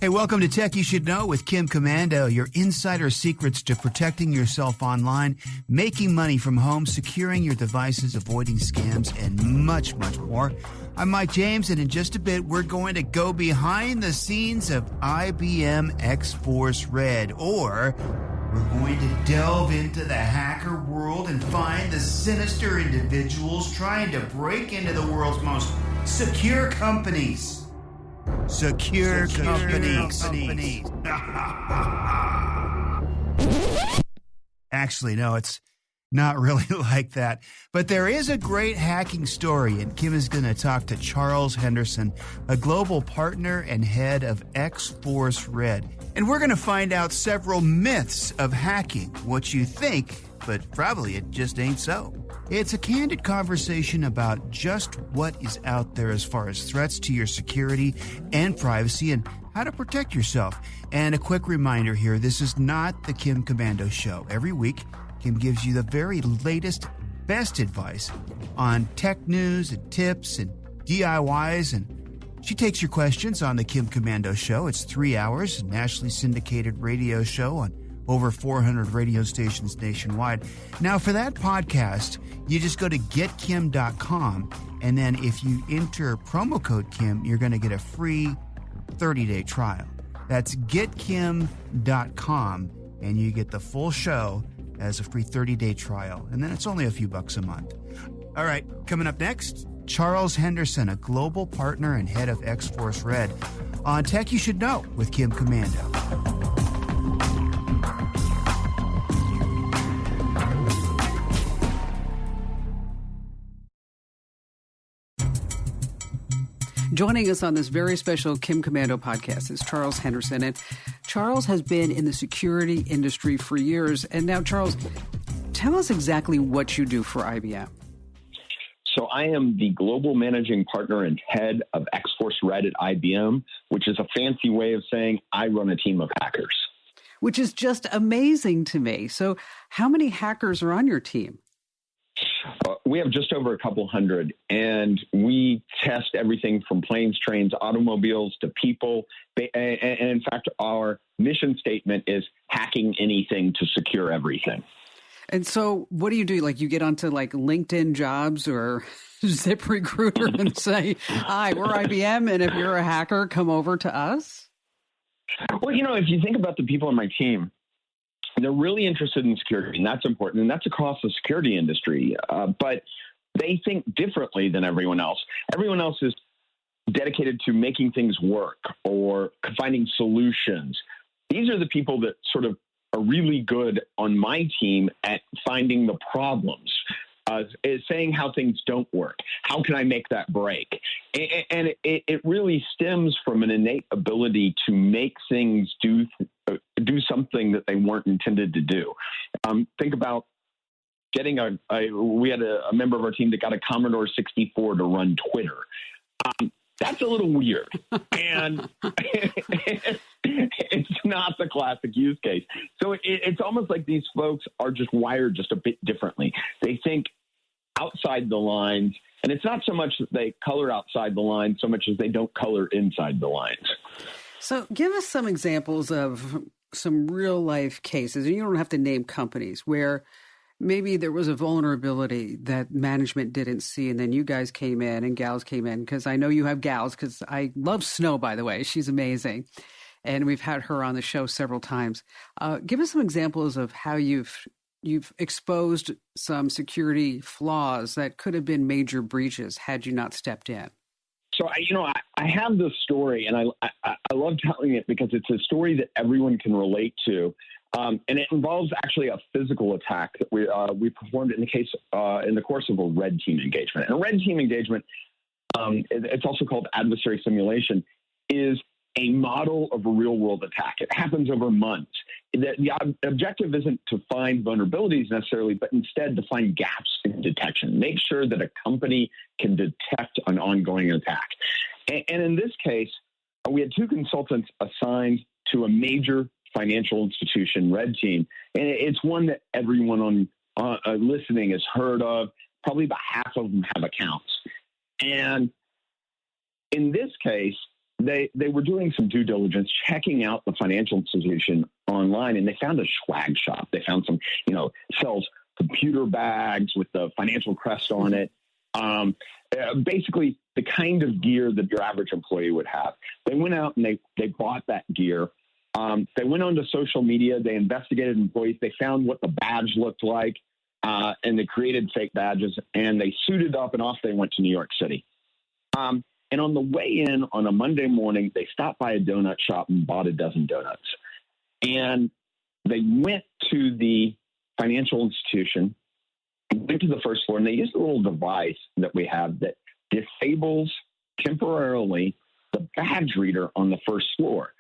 Hey, welcome to Tech You Should Know with Kim Commando, your insider secrets to protecting yourself online, making money from home, securing your devices, avoiding scams, and much, much more. I'm Mike James, and in just a bit, we're going to go behind the scenes of IBM X-Force Red, or we're going to delve into the hacker world and find the sinister individuals trying to break into the world's most secure companies. Secure companies. Actually, no, it's not really like that. But there is a great hacking story, and Kim is going to talk to Charles Henderson, a global partner and head of X-Force Red. And we're going to find out several myths of hacking, what you think, but probably it just ain't so. It's a candid conversation about just what is out there as far as threats to your security and privacy and how to protect yourself. And a quick reminder here, this is not the Kim Commando Show. Every week, Kim gives you the very latest, best advice on tech news and tips and DIYs, and she takes your questions on the Kim Commando Show. It's 3 hours, a nationally syndicated radio show on over 400 radio stations nationwide. Now, for that podcast, you just go to getkim.com, and then if you enter promo code Kim, you're going to get a free 30-day trial. That's getkim.com, and you get the full show as a free 30-day trial, and then it's only a few bucks a month. All right, coming up next, Charles Henderson, a global partner and head of X-Force Red, on Tech You Should Know with Kim Commando. Joining us on this very special Kim Commando podcast is Charles Henderson. And Charles has been in the security industry for years. And now, Charles, tell us exactly what you do for IBM. So I am the global managing partner and head of X-Force Red at IBM, which is a fancy way of saying I run a team of hackers. Which is just amazing to me. So how many hackers are on your team? We have just over a couple hundred, and we test everything from planes, trains, automobiles to people. And in fact, our mission statement is hacking anything to secure everything. And so what do? Like you get onto like LinkedIn Jobs or ZipRecruiter and say, hi, we're IBM, and if you're a hacker, come over to us? Well, if you think about the people on my team, they're really interested in security, and that's important, and that's across the security industry. But they think differently than everyone else. Everyone else is dedicated to making things work or finding solutions. These are the people that sort of are really good on my team at finding the problems, saying how things don't work. How can I make that break? And it really stems from an innate ability to make things do something that they weren't intended to do. Think about getting we had a member of our team that got a Commodore 64 to run Twitter. That's a little weird, and it's not the classic use case. So it's almost like these folks are just wired just a bit differently. They think outside the lines, and it's not so much that they color outside the lines so much as they don't color inside the lines. So give us some examples of some real life cases, and you don't have to name companies, where maybe there was a vulnerability that management didn't see, and then you guys came in and gals came in, because I know you have gals, because I love Snow, by the way. She's amazing. And we've had her on the show several times. Give us some examples of how you've exposed some security flaws that could have been major breaches had you not stepped in. So, I have this story, and I love telling it because it's a story that everyone can relate to. And it involves actually a physical attack that we performed in the course of a red team engagement. And a red team engagement, it's also called adversary simulation, is a model of a real world attack. It happens over months. The objective isn't to find vulnerabilities necessarily, but instead to find gaps in detection, make sure that a company can detect an ongoing attack. And in this case, we had two consultants assigned to a major financial institution red team. And it's one that everyone on listening has heard of. Probably about half of them have accounts. And in this case, they were doing some due diligence, checking out the financial institution online, and they found a swag shop. They found some, sells computer bags with the financial crest on it. Basically the kind of gear that your average employee would have. They went out and they bought that gear. They went onto social media. They investigated employees. They found what the badge looked like, and they created fake badges, and they suited up and off they went to New York City. And on the way in on a Monday morning, they stopped by a donut shop and bought a dozen donuts. And they went to the financial institution, went to the first floor, and they used a little device that we have that disables temporarily the badge reader on the first floor.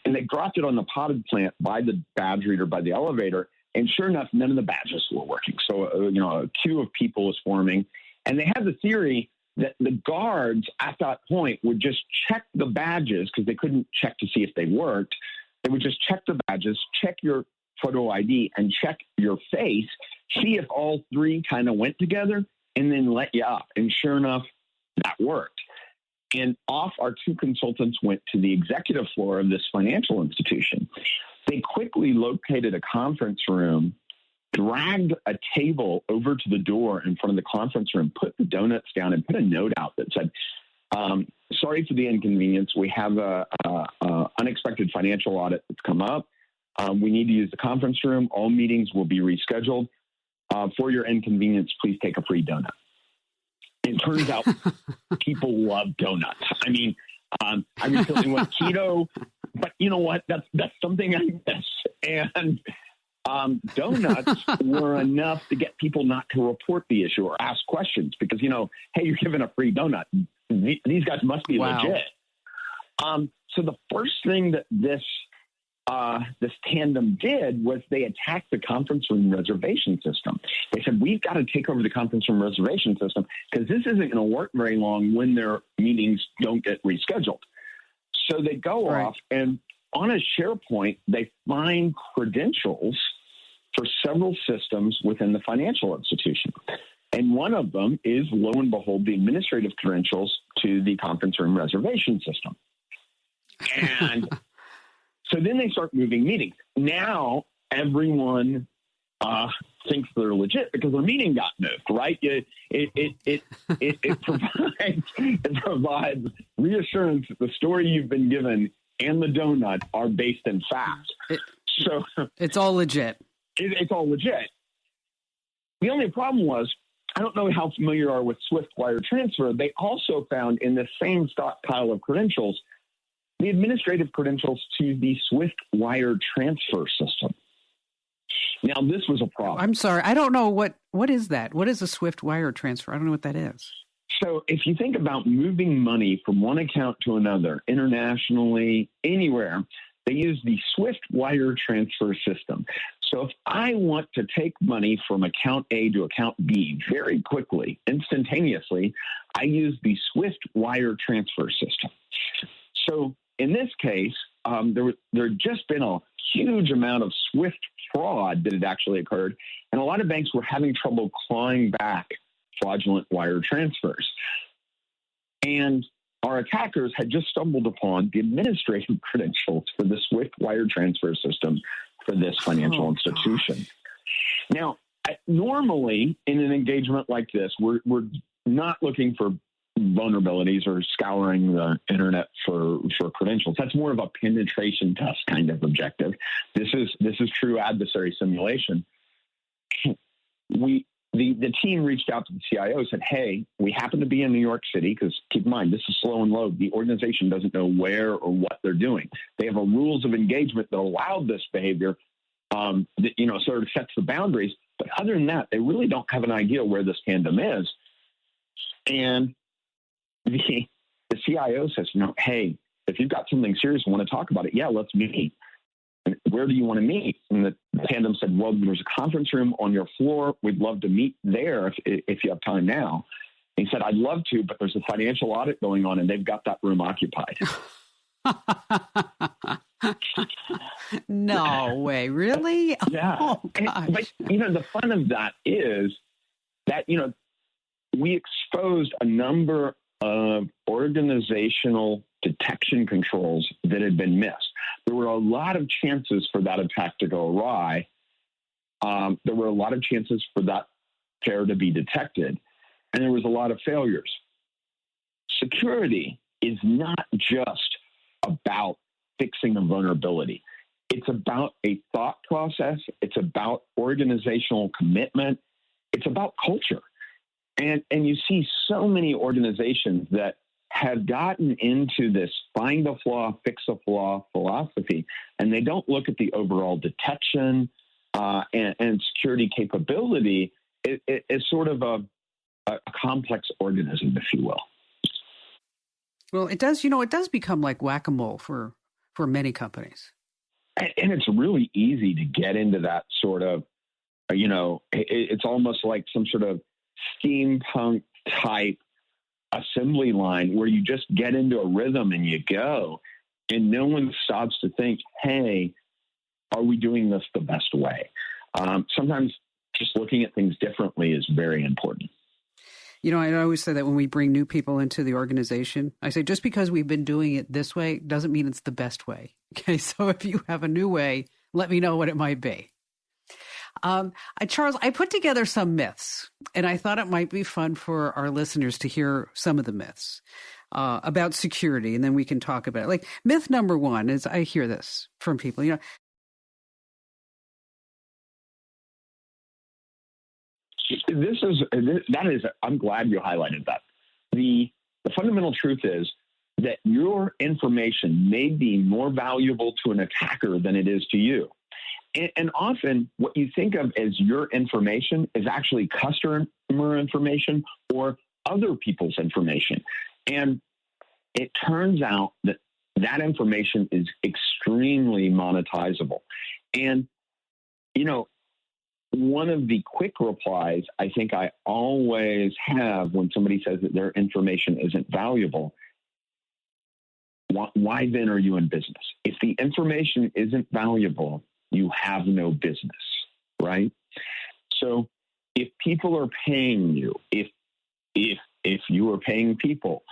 And they dropped it on the potted plant by the badge reader, by the elevator. And sure enough, none of the badges were working. So, a queue of people was forming. And they had the theory that the guards at that point would just check the badges because they couldn't check to see if they worked. They would just check the badges, check your photo ID, and check your face, see if all three kind of went together, and then let you up. And sure enough, that worked. And off our two consultants went to the executive floor of this financial institution. They quickly located a conference room, dragged a table over to the door in front of the conference room, put the donuts down, and put a note out that said, sorry for the inconvenience. We have a unexpected financial audit that's come up. We need to use the conference room. All meetings will be rescheduled. For your inconvenience, please take a free donut. It turns out people love donuts. I mean, I was dealing with keto, but you know what? That's something I miss. And donuts were enough to get people not to report the issue or ask questions because, hey, you're giving a free donut. These guys must be legit. So the first thing that this tandem did was they attacked the conference room reservation system. They said, we've got to take over the conference room reservation system because this isn't going to work very long when their meetings don't get rescheduled. So they go off and on a SharePoint, they find credentials for several systems within the financial institution. And one of them is, lo and behold, the administrative credentials to the conference room reservation system. And so then they start moving meetings. Now everyone thinks they're legit because their meeting got moved, right? It provides reassurance that the story you've been given and the donut are based in fact. So it's all legit. It's all legit. The only problem was, I don't know how familiar you are with Swift wire transfer. They also found in the same stockpile of credentials the administrative credentials to the Swift wire transfer system. Now, this was a problem. I'm sorry. I don't know. What is that? What is a Swift wire transfer? I don't know what that is. So if you think about moving money from one account to another, internationally, anywhere, they use the Swift wire transfer system. So if I want to take money from account A to account B very quickly, instantaneously, I use the Swift wire transfer system. So in this case, there had just been a huge amount of Swift fraud that had actually occurred, and a lot of banks were having trouble clawing back fraudulent wire transfers. And our attackers had just stumbled upon the administrative credentials for the Swift wire transfer system for this financial institution. Now, normally in an engagement like this, we're not looking for vulnerabilities or scouring the internet for credentials. That's more of a penetration test kind of objective. This is true adversary simulation. The team reached out to the CIO, said, hey, we happen to be in New York City, because keep in mind, this is slow and low. The organization doesn't know where or what they're doing. They have a rules of engagement that allow this behavior that, sort of sets the boundaries. But other than that, they really don't have an idea where this tandem is. And the CIO says, hey, if you've got something serious and want to talk about it, yeah, let's meet. And where do you want to meet? And the tandem said, well, there's a conference room on your floor. We'd love to meet there if you have time now. And he said, I'd love to, but there's a financial audit going on and they've got that room occupied. No way. Really? Yeah. Oh, gosh. But, the fun of that is that, we exposed a number of organizational detection controls that had been missed. There were a lot of chances for that attack to go awry. There were a lot of chances for that tear to be detected, and there was a lot of failures. Security is not just about fixing a vulnerability. It's about a thought process. It's about organizational commitment. It's about culture. And you see so many organizations that have gotten into this find a flaw, fix a flaw philosophy, and they don't look at the overall detection and security capability. It's sort of a complex organism, if you will. Well, it does become like whack-a-mole for many companies. And it's really easy to get into that sort of, it's almost like some sort of steampunk type assembly line where you just get into a rhythm and you go, and no one stops to think, hey, are we doing this the best way? Sometimes just looking at things differently is very important. I always say that when we bring new people into the organization, I say just because we've been doing it this way doesn't mean it's the best way. Okay, so if you have a new way, let me know what it might be. Charles, I put together some myths, and I thought it might be fun for our listeners to hear some of the myths about security, and then we can talk about it. Like myth number one is, I hear this from people, I'm glad you highlighted that. The fundamental truth is that your information may be more valuable to an attacker than it is to you. And often what you think of as your information is actually customer information or other people's information. And it turns out that information is extremely monetizable. And, one of the quick replies I think I always have when somebody says that their information isn't valuable, why then are you in business? If the information isn't valuable, you have no business, right? So if people are paying you, if you are paying people,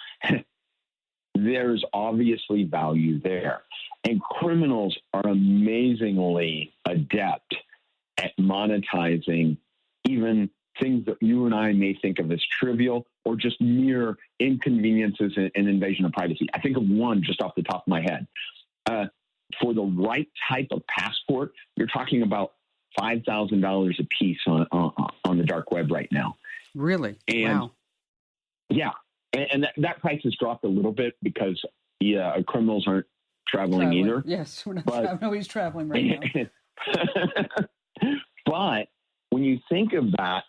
there's obviously value there. And criminals are amazingly adept at monetizing even things that you and I may think of as trivial or just mere inconveniences and invasion of privacy. I think of one just off the top of my head. For the right type of passport, you're talking about $5,000 a piece on the dark web right now. Really? And wow. Yeah. And that price has dropped a little bit because criminals aren't traveling either. Yes, nobody's traveling right now. But when you think of that,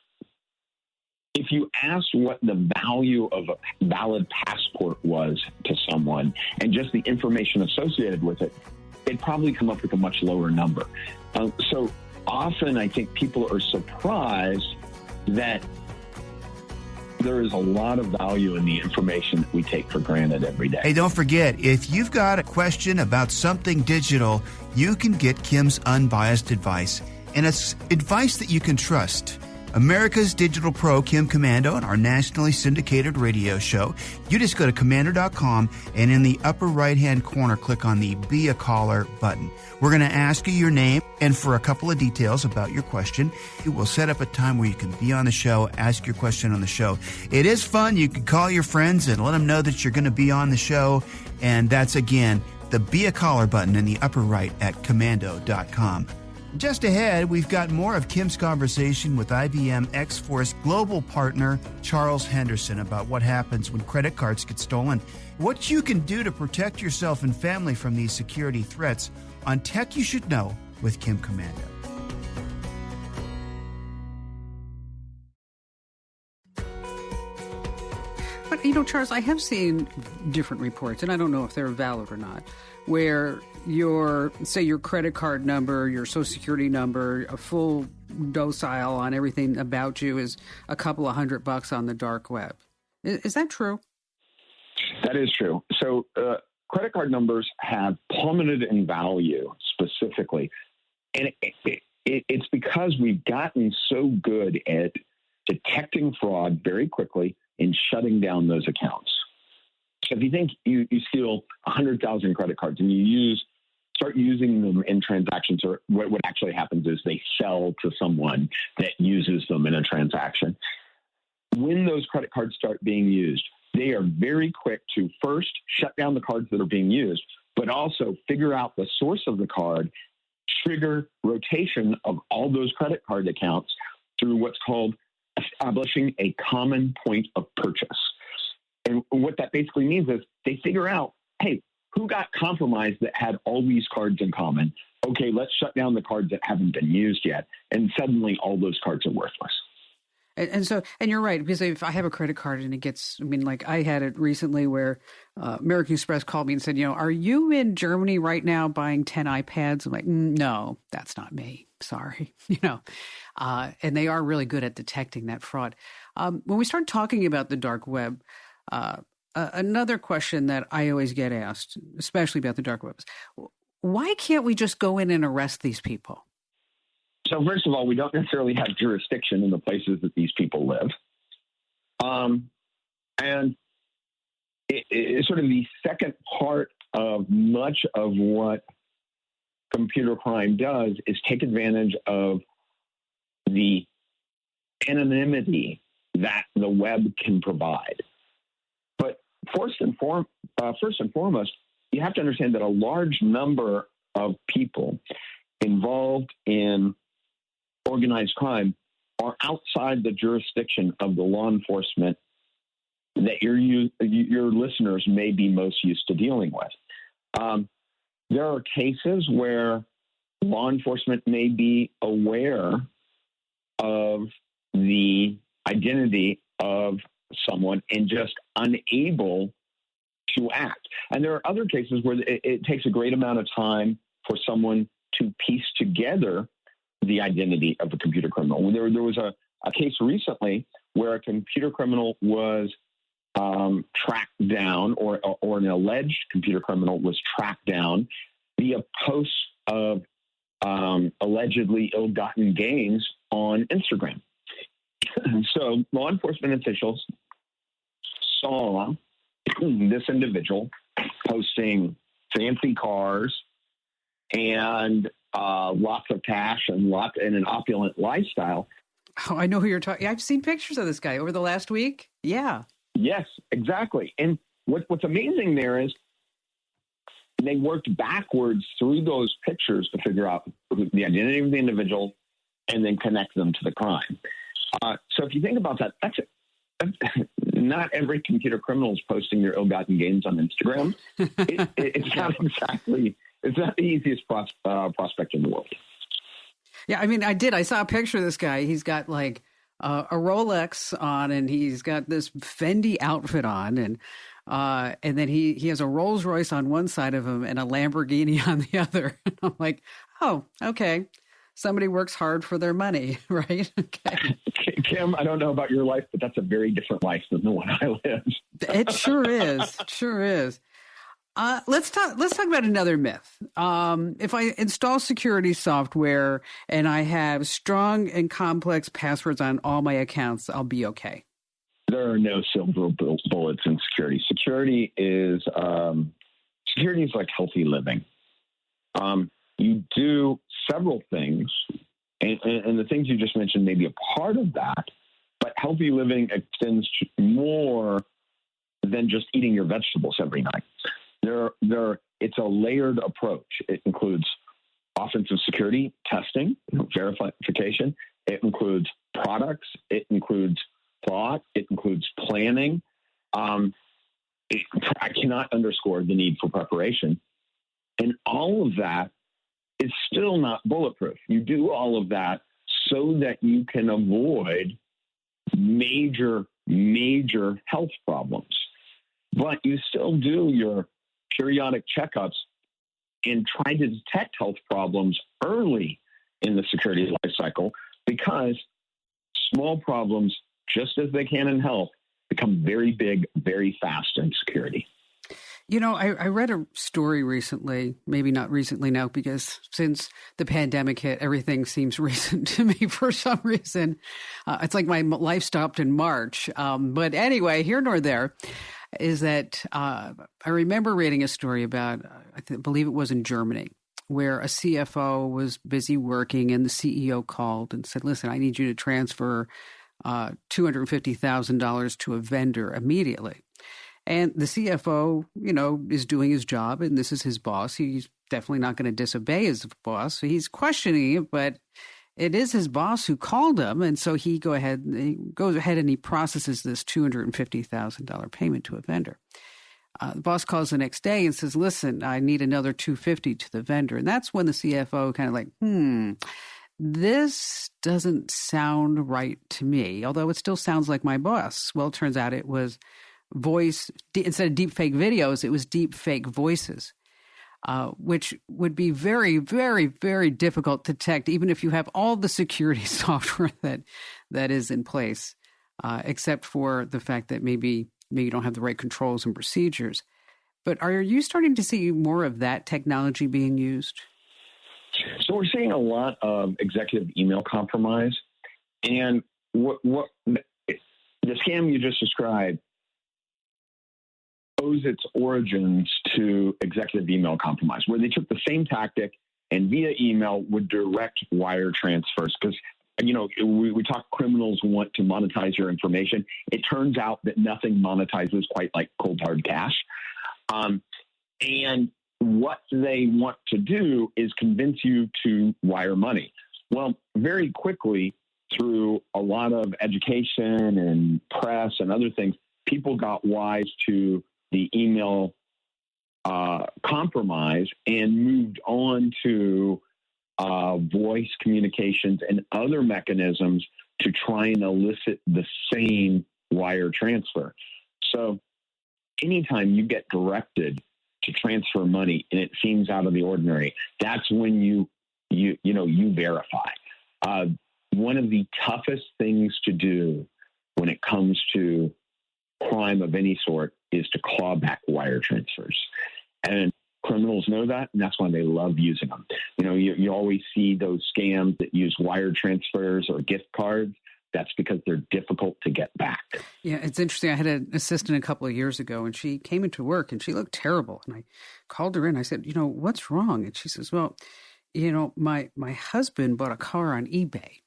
if you asked what the value of a valid passport was to someone and just the information associated with it, they'd probably come up with a much lower number. So often I think people are surprised that there is a lot of value in the information that we take for granted every day. Hey, don't forget, if you've got a question about something digital, you can get Kim's unbiased advice. And it's advice that you can trust. America's Digital Pro, Kim Komando, and our nationally syndicated radio show. You just go to komando.com and in the upper right-hand corner, click on the Be a Caller button. We're going to ask you your name and for a couple of details about your question. We'll set up a time where you can be on the show, ask your question on the show. It is fun. You can call your friends and let them know that you're going to be on the show. And that's, again, the Be a Caller button in the upper right at komando.com. Just ahead, we've got more of Kim's conversation with IBM X-Force global partner Charles Henderson about what happens when credit cards get stolen, what you can do to protect yourself and family from these security threats on Tech You Should Know with Kim Komando. But, Charles, I have seen different reports, and I don't know if they're valid or not, where your credit card number, your social security number, a full docile on everything about you is a couple of $100 on the dark web. Is that true? That is true. So credit card numbers have plummeted in value specifically. And it's because we've gotten so good at detecting fraud very quickly and shutting down those accounts. So if you think you steal 100,000 credit cards and you start using them in transactions, or what actually happens is they sell to someone that uses them in a transaction. When those credit cards start being used, they are very quick to first shut down the cards that are being used, but also figure out the source of the card, trigger rotation of all those credit card accounts through what's called establishing a common point of purchase. And what that basically means is they figure out, hey, who got compromised that had all these cards in common? Okay, let's shut down the cards that haven't been used yet. And suddenly all those cards are worthless. And you're right, because if I have a credit card and it gets, like I had it recently where American Express called me and said, are you in Germany right now buying 10 iPads? I'm like, no, that's not me. Sorry. And they are really good at detecting that fraud. When we start talking about the dark web, another question that I always get asked, especially about the dark web, is why can't we just go in and arrest these people? So first of all, we don't necessarily have jurisdiction in the places that these people live. And it's sort of the second part of much of what computer crime does is take advantage of the anonymity that the web can provide. But first and foremost, you have to understand that a large number of people involved in organized crime are outside the jurisdiction of the law enforcement that your listeners may be most used to dealing with. There are cases where law enforcement may be aware of the identity of someone and just unable to act. And there are other cases where it takes a great amount of time for someone to piece together the identity of a computer criminal. There was a case recently where a computer criminal was tracked down, or an alleged computer criminal was tracked down via posts of allegedly ill-gotten gains on Instagram. So law enforcement officials saw this individual posting fancy cars and lots of cash and an opulent lifestyle. Oh, I know who you're talking. I've seen pictures of this guy over the last week. Yeah. Yes, exactly. And what's amazing there is they worked backwards through those pictures to figure out the identity of the individual and then connect them to the crime. So if you think about that, that's not every computer criminal is posting their ill-gotten gains on Instagram. It's not the easiest prospect in the world. Yeah, I saw a picture of this guy. He's got like a Rolex on, and he's got this Fendi outfit on, and then he has a Rolls Royce on one side of him and a Lamborghini on the other. And I'm like, oh, okay. Somebody works hard for their money, right? Okay. Kim, I don't know about your life, but that's a very different life than the one I live. It sure is. Sure is. Let's talk about another myth. If I install security software and I have strong and complex passwords on all my accounts, I'll be okay. There are no silver bullets in security. Security is like healthy living. You do several things, and the things you just mentioned may be a part of that, but healthy living extends to more than just eating your vegetables every night. It's a layered approach. It includes offensive security testing, verification. It includes products. It includes thought. It includes planning. I cannot underscore the need for preparation. And all of that is still not bulletproof. You do all of that so that you can avoid major health problems. But you still do your periodic checkups and try to detect health problems early in the security life cycle, because small problems, just as they can in health, become very big, very fast in security. I read a story recently, maybe not recently now, because since the pandemic hit, everything seems recent to me for some reason. It's like my life stopped in March. But anyway, here nor there. is that I remember reading a story about, I believe it was in Germany, where a CFO was busy working and the CEO called and said, listen, I need you to transfer $250,000 to a vendor immediately. And the CFO, is doing his job, and this is his boss. He's definitely not going to disobey his boss. So he's questioning it, but it is his boss who called him. And so he goes ahead and he processes this $250,000 payment to a vendor. The boss calls the next day and says, listen, I need another $250,000 to the vendor. And that's when the CFO kind of like, this doesn't sound right to me, although it still sounds like my boss. Well, it turns out it was voice, instead of deep fake videos, it was deep fake voices, which would be very, very, very difficult to detect, even if you have all the security software that is in place, except for the fact that maybe you don't have the right controls and procedures. But are you starting to see more of that technology being used? So we're seeing a lot of executive email compromise. And what the scam you just described owes its origins to executive email compromise, where they took the same tactic and via email would direct wire transfers. Because, we talk criminals want to monetize your information. It turns out that nothing monetizes quite like cold hard cash. And what they want to do is convince you to wire money. Well, very quickly, through a lot of education and press and other things, people got wise to the email compromise and moved on to voice communications and other mechanisms to try and elicit the same wire transfer. So anytime you get directed to transfer money and it seems out of the ordinary, that's when you verify. One of the toughest things to do when it comes to crime of any sort is to claw back wire transfers. And criminals know that, and that's why they love using them. You always see those scams that use wire transfers or gift cards. That's because they're difficult to get back. Yeah, it's interesting. I had an assistant a couple of years ago, and she came into work, and she looked terrible. And I called her in. I said, what's wrong? And she says, well, my husband bought a car on eBay.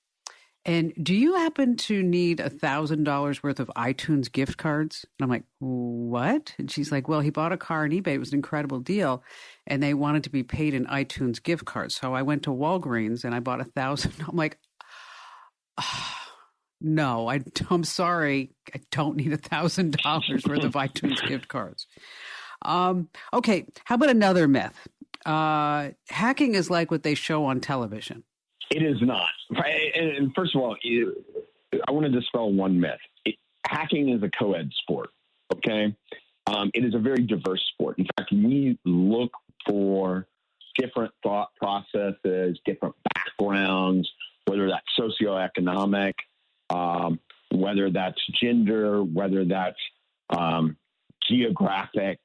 And do you happen to need $1,000 worth of iTunes gift cards? And I'm like, what? And she's like, well, he bought a car on eBay. It was an incredible deal. And they wanted to be paid in iTunes gift cards. So I went to Walgreens and I bought 1,000. I'm like, no, I'm sorry. I don't need $1,000 worth of iTunes gift cards. Okay. How about another myth? Hacking is like what they show on television. It is not. And first of all, I want to dispel one myth. Hacking is a co-ed sport, okay? It is a very diverse sport. In fact, we look for different thought processes, different backgrounds, whether that's socioeconomic, whether that's gender, whether that's geographic.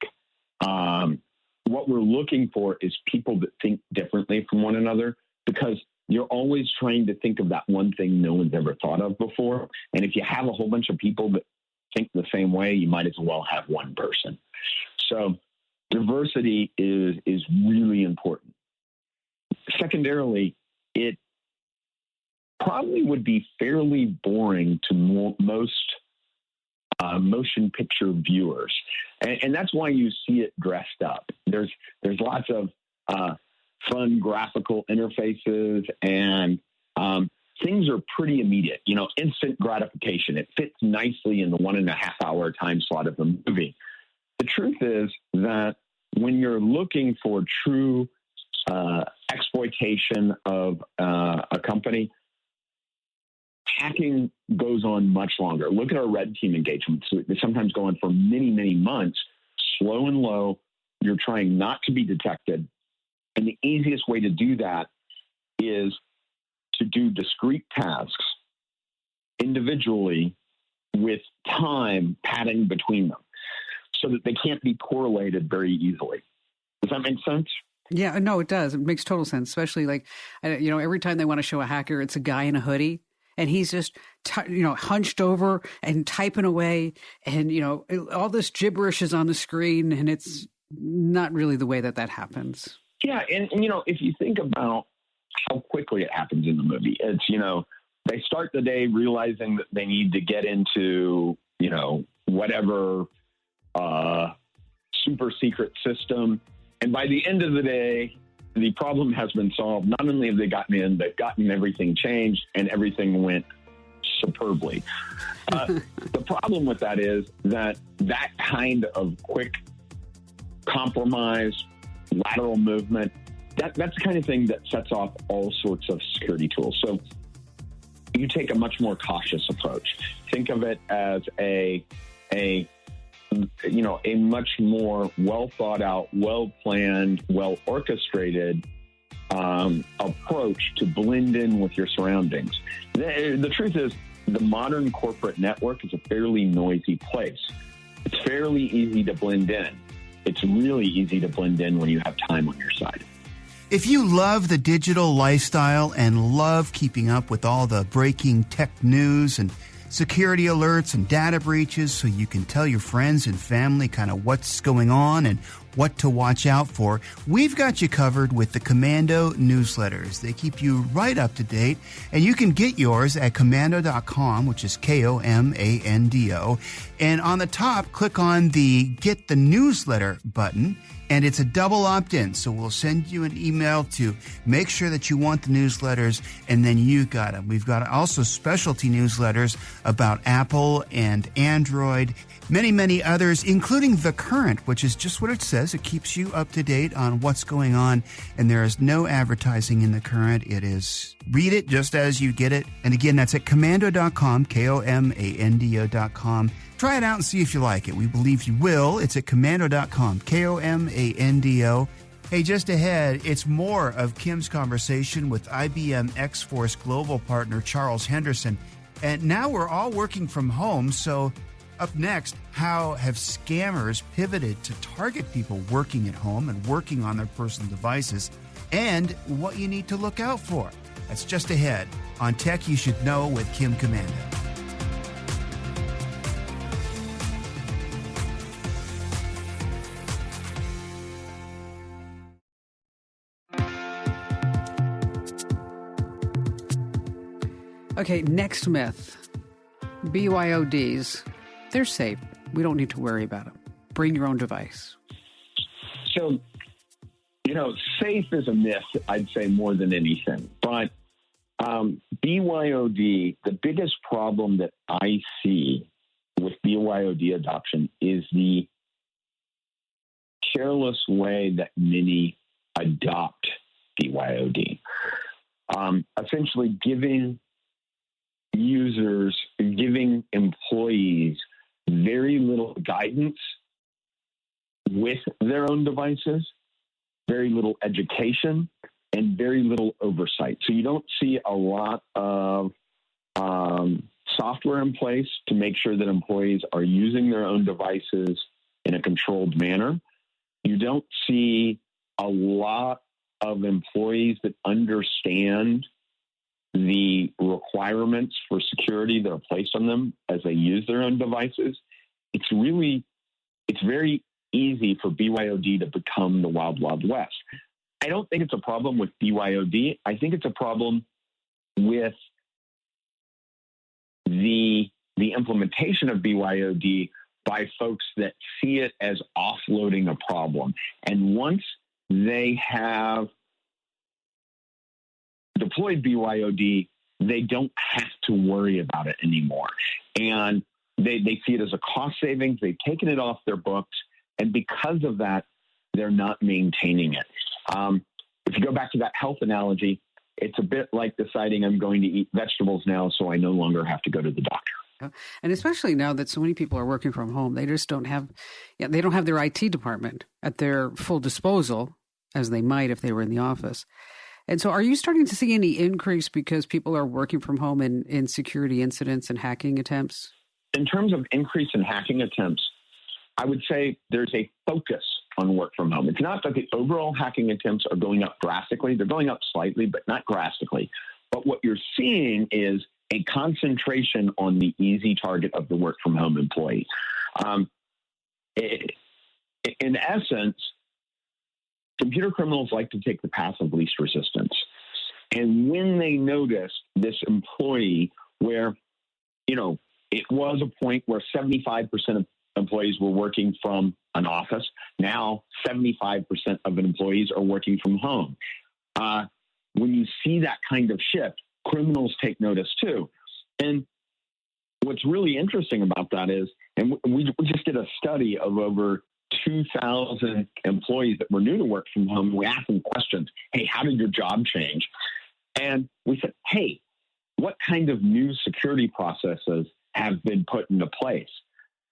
What we're looking for is people that think differently from one another, because you're always trying to think of that one thing no one's ever thought of before. And if you have a whole bunch of people that think the same way, you might as well have one person. So diversity is really important. Secondarily, it probably would be fairly boring to most motion picture viewers. And that's why you see it dressed up. There's lots of fun graphical interfaces, and things are pretty immediate, instant gratification. It fits nicely in the 1.5 hour time slot of the movie. The truth is that when you're looking for true exploitation of a company, hacking goes on much longer. Look at our red team engagements. They sometimes go on for many, many months, slow and low. You're trying not to be detected. And the easiest way to do that is to do discrete tasks individually with time padding between them so that they can't be correlated very easily. Does that make sense? Yeah, no, it does. It makes total sense, especially every time they want to show a hacker, it's a guy in a hoodie. and he's just, hunched over and typing away, and, all this gibberish is on the screen, and it's not really the way that happens. Yeah. And if you think about how quickly it happens in the movie, it's, they start the day realizing that they need to get into, whatever super secret system. And by the end of the day, the problem has been solved. Not only have they gotten in, they've gotten everything changed, and everything went superbly. The problem with that is that kind of quick compromise, lateral movement, that's the kind of thing that sets off all sorts of security tools. So you take a much more cautious approach. Think of it as a much more well thought out, well planned, well orchestrated approach to blend in with your surroundings. The truth is, the modern corporate network is a fairly noisy place. It's fairly easy to blend in. It's really easy to blend in when you have time on your side. If you love the digital lifestyle and love keeping up with all the breaking tech news and security alerts and data breaches so you can tell your friends and family kind of what's going on and what to watch out for, we've got you covered with the Commando newsletters. They keep you right up to date, and you can get yours at commando.com, which is Komando. And on the top, click on the Get the Newsletter button, and it's a double opt-in. So we'll send you an email to make sure that you want the newsletters, and then you got them. We've got also specialty newsletters about Apple and Android, many, many others, including The Current, which is just what it says. It keeps you up to date on what's going on, and there is no advertising in The Current. It is read it just as you get it. And again, that's at commando.com, Komando.com. Try it out and see if you like it. We believe you will. It's at commando.com, Komando. Hey, just ahead, it's more of Kim's conversation with IBM X-Force Global Partner Charles Henderson. And now we're all working from home, so up next, how have scammers pivoted to target people working at home and working on their personal devices, and what you need to look out for. That's just ahead on Tech You Should Know with Kim Commando. Okay, next myth. BYODs. They're safe. We don't need to worry about them. Bring your own device. So, safe is a myth, I'd say, more than anything. But BYOD, the biggest problem that I see with BYOD adoption is the careless way that many adopt BYOD. Essentially giving employees very little guidance with their own devices, very little education, and very little oversight. So you don't see a lot of software in place to make sure that employees are using their own devices in a controlled manner. You don't see a lot of employees that understand the requirements for security that are placed on them as they use their own devices. It's very easy for BYOD to become the wild, wild west. I don't think it's a problem with BYOD. I think it's a problem with the implementation of BYOD by folks that see it as offloading a problem. And once they have deployed BYOD, they don't have to worry about it anymore. And they see it as a cost savings. They've taken it off their books. And because of that, they're not maintaining it. If you go back to that health analogy, it's a bit like deciding I'm going to eat vegetables now so I no longer have to go to the doctor. And especially now that so many people are working from home, they just don't have their IT department at their full disposal as they might if they were in the office. And so are you starting to see any increase because people are working from home in security incidents and hacking attempts? In terms of increase in hacking attempts, I would say there's a focus on work from home. It's not that the overall hacking attempts are going up drastically. They're going up slightly, but not drastically. But what you're seeing is a concentration on the easy target of the work from home employee. In essence, computer criminals like to take the path of least resistance. And when they notice this employee where, it was a point where 75% of employees were working from an office. Now 75% of employees are working from home. When you see that kind of shift, criminals take notice too. And what's really interesting about that is, and we just did a study of over 2,000 employees that were new to work from home. We asked them questions. Hey, how did your job change? And we said, hey, what kind of new security processes have been put into place?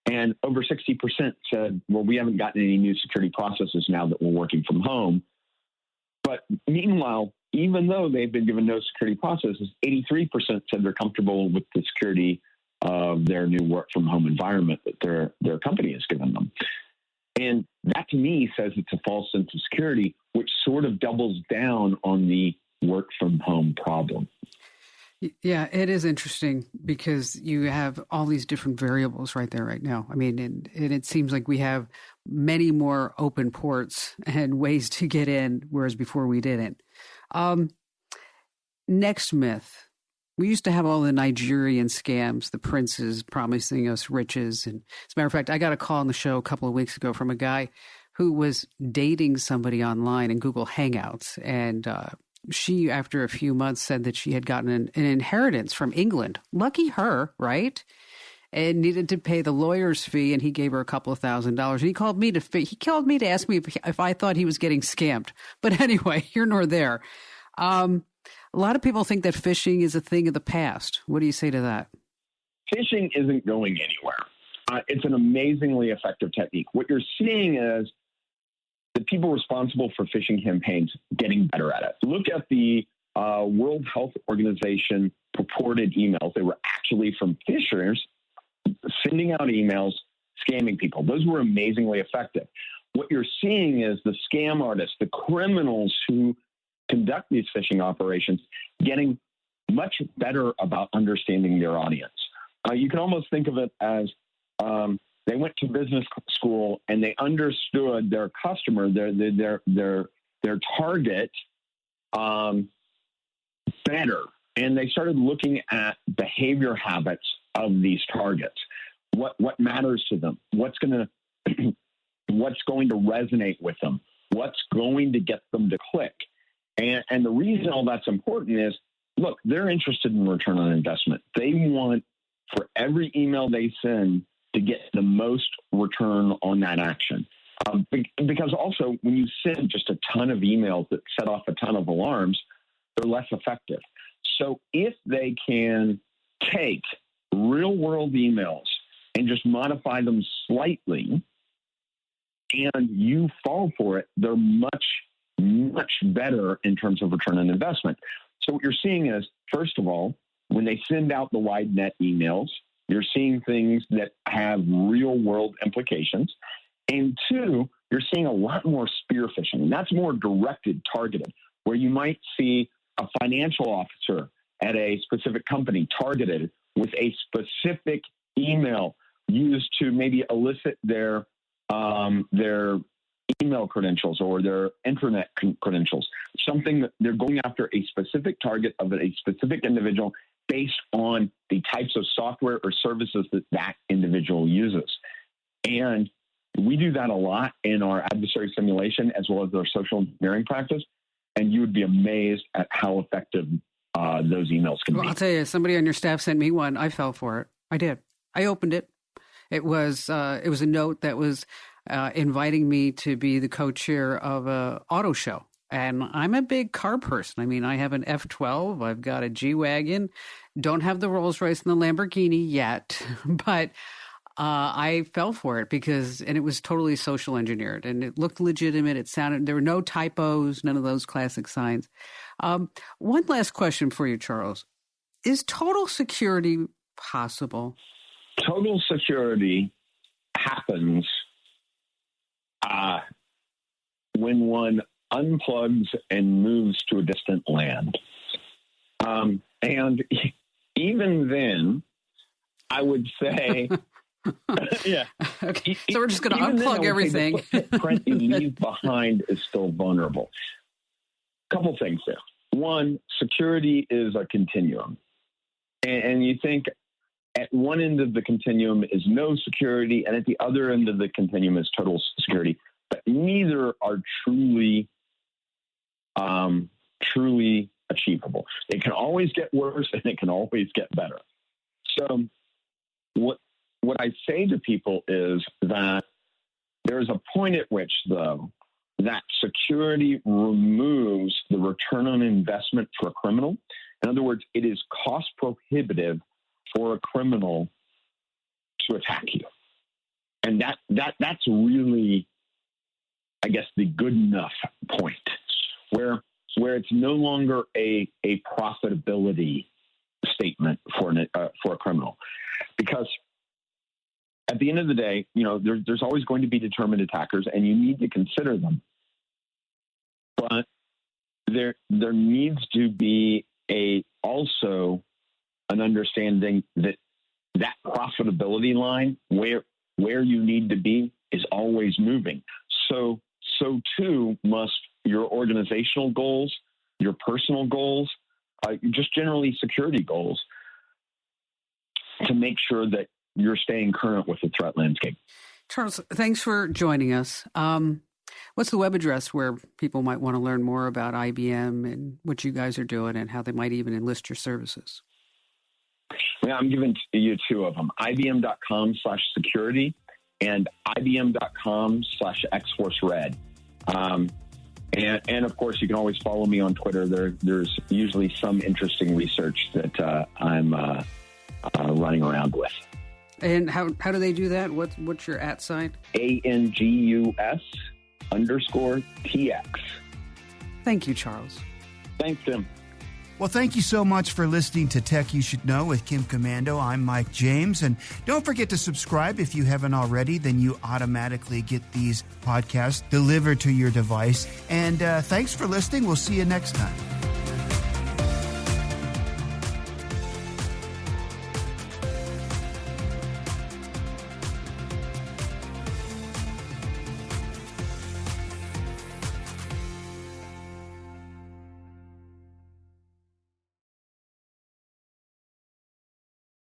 And over 60% said, well, we haven't gotten any new security processes now that we're working from home. But meanwhile, even though they've been given no security processes, 83% said they're comfortable with the security of their new work from home environment that their company has given them. And that to me says it's a false sense of security, which sort of doubles down on the work from home problem. Yeah, it is interesting because you have all these different variables right there right now. I mean, and it seems like we have many more open ports and ways to get in, whereas before we didn't. Next myth. We used to have all the Nigerian scams, the princes promising us riches. And as a matter of fact, I got a call on the show a couple of weeks ago from a guy who was dating somebody online in Google Hangouts. And she, after a few months, said that she had gotten an inheritance from England. Lucky her, right? And needed to pay the lawyer's fee, and he gave her a couple of $1,000s. And he called me to ask me if I thought he was getting scammed. But anyway, here nor there. A lot of people think that phishing is a thing of the past. What do you say to that? Phishing isn't going anywhere. It's an amazingly effective technique. What you're seeing is the people responsible for phishing campaigns getting better at it. Look at the World Health Organization purported emails. They were actually from phishers sending out emails, scamming people. Those were amazingly effective. What you're seeing is the scam artists, the criminals who conduct these phishing operations, getting much better about understanding their audience. You can almost think of it as they went to business school and they understood their customer, their target better, and they started looking at behavior habits of these targets. What matters to them? What's going to resonate with them? What's going to get them to click? And the reason all that's important is, look, they're interested in return on investment. They want, for every email they send, to get the most return on that action. Because also, when you send just a ton of emails that set off a ton of alarms, they're less effective. So if they can take real-world emails and just modify them slightly, and you fall for it, they're much better in terms of return on investment. So what you're seeing is, first of all, when they send out the wide net emails, you're seeing things that have real world implications. And two, you're seeing a lot more spear phishing. And that's more directed, targeted, where you might see a financial officer at a specific company targeted with a specific email used to maybe elicit their email credentials or their internet credentials, something that they're going after a specific target of a specific individual based on the types of software or services that individual uses. And we do that a lot in our adversary simulation as well as our social engineering practice. And you would be amazed at how effective those emails can be. I'll tell you, somebody on your staff sent me one. I fell for it. I did. I opened it. It was a note that was inviting me to be the co-chair of a auto show. And I'm a big car person. I mean, I have an F12. I've got a G-Wagon. Don't have the Rolls Royce and the Lamborghini yet. But I fell for it and it was totally social engineered. And it looked legitimate. It sounded, there were no typos, none of those classic signs. One last question for you, Charles. Is total security possible? Total security happens when one unplugs and moves to a distant land. And even then, I would say, yeah. Okay. So we're just going to unplug everything. The footprint you leave behind is still vulnerable. Couple things there. One, security is a continuum. And you think at one end of the continuum is no security, and at the other end of the continuum is total security. But neither are truly achievable. It can always get worse, and it can always get better. So what I say to people is that there's a point at which, though, that security removes the return on investment for a criminal. In other words, it is cost prohibitive for a criminal to attack you. And that's really, I guess, the good enough point where it's no longer a profitability statement for a criminal. Because at the end of the day, there's always going to be determined attackers, and you need to consider them. But there needs to be also an understanding that profitability line, where you need to be, is always moving. So too must your organizational goals, your personal goals, just generally security goals, to make sure that you're staying current with the threat landscape. Charles, thanks for joining us. What's the web address where people might want to learn more about IBM and what you guys are doing and how they might even enlist your services? Yeah, I'm giving you two of them, ibm.com/security and ibm.com/xforcered. And of course, you can always follow me on Twitter. There's usually some interesting research that I'm running around with. And how do they do that? What's your @ sign? ANGUS_TX. Thank you, Charles. Thanks, Tim. Well, thank you so much for listening to Tech You Should Know with Kim Commando. I'm Mike James. And don't forget to subscribe if you haven't already. Then you automatically get these podcasts delivered to your device. And thanks for listening. We'll see you next time.